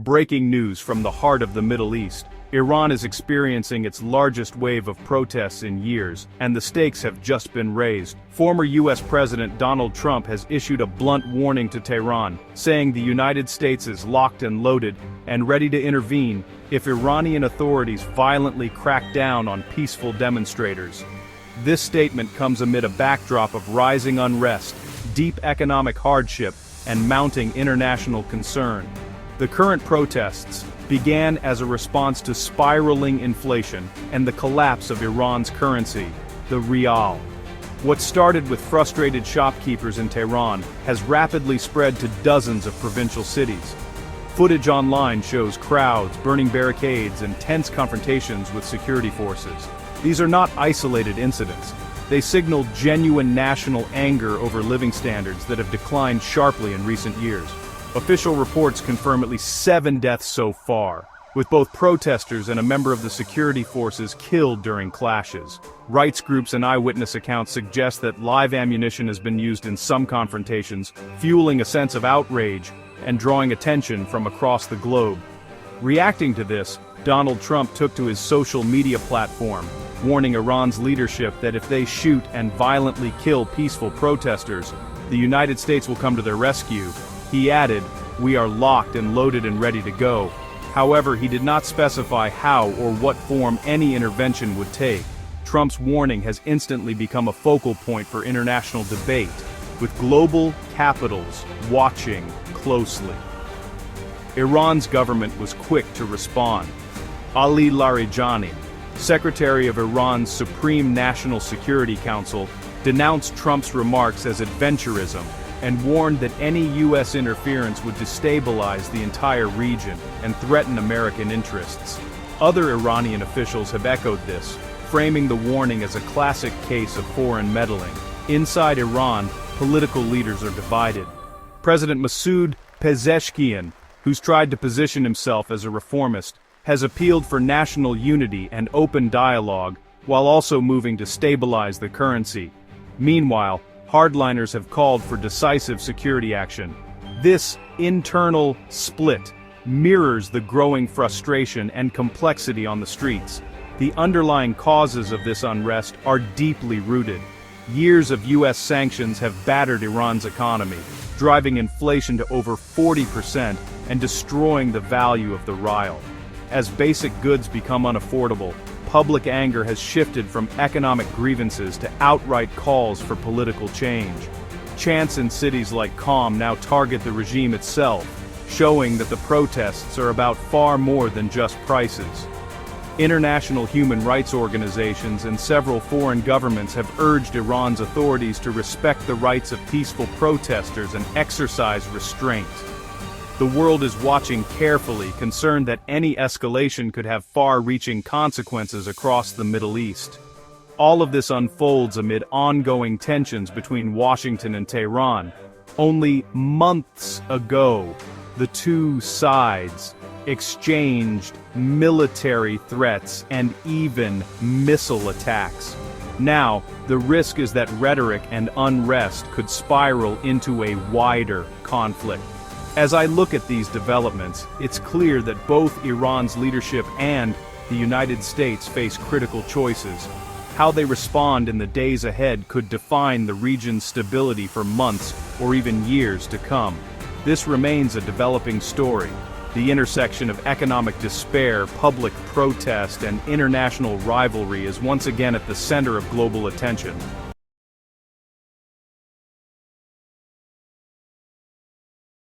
Breaking news from the heart of the Middle East. Iran is experiencing its largest wave of protests in years, and the stakes have just been raised. Former U.S. President Donald Trump has issued a blunt warning to Tehran, saying the United States is locked and loaded and ready to intervene if Iranian authorities violently crack down on peaceful demonstrators. This statement comes amid a backdrop of rising unrest, deep economic hardship, and mounting international concern. The current protests began as a response to spiraling inflation and the collapse of Iran's currency, the rial. What started with frustrated shopkeepers in Tehran has rapidly spread to dozens of provincial cities. Footage online shows crowds burning barricades and tense confrontations with security forces. These are not isolated incidents. They signal genuine national anger over living standards that have declined sharply in recent years. Official reports confirm at least 7 deaths so far, with both protesters and a member of the security forces killed during clashes. Rights groups and eyewitness accounts suggest that live ammunition has been used in some confrontations, fueling a sense of outrage and drawing attention from across the globe. Reacting to this, Donald Trump took to his social media platform, warning Iran's leadership that if they shoot and violently kill peaceful protesters, the United States will come to their rescue. He added, "We are locked and loaded and ready to go." However, he did not specify how or what form any intervention would take. Trump's warning has instantly become a focal point for international debate, with global capitals watching closely. Iran's government was quick to respond. Ali Larijani, Secretary of Iran's Supreme National Security Council, denounced Trump's remarks as adventurism and warned that any U.S. interference would destabilize the entire region and threaten American interests. Other Iranian officials have echoed this, framing the warning as a classic case of foreign meddling. Inside Iran, political leaders are divided. President Masoud Pezeshkian, who's tried to position himself as a reformist, has appealed for national unity and open dialogue, while also moving to stabilize the currency. Meanwhile, hardliners have called for decisive security action. This internal split mirrors the growing frustration and complexity on the streets. The underlying causes of this unrest are deeply rooted. Years of U.S. sanctions have battered Iran's economy, driving inflation to over 40% and destroying the value of the rial. As basic goods become unaffordable, public anger has shifted from economic grievances to outright calls for political change. Chants in cities like Qom now target the regime itself, showing that the protests are about far more than just prices. International human rights organizations and several foreign governments have urged Iran's authorities to respect the rights of peaceful protesters and exercise restraint. The world is watching carefully, concerned that any escalation could have far-reaching consequences across the Middle East. All of this unfolds amid ongoing tensions between Washington and Tehran. Only months ago, the two sides exchanged military threats and even missile attacks. Now, the risk is that rhetoric and unrest could spiral into a wider conflict. As I look at these developments, it's clear that both Iran's leadership and the United States face critical choices. How they respond in the days ahead could define the region's stability for months or even years to come. This remains a developing story. The intersection of economic despair, public protest, and international rivalry is once again at the center of global attention.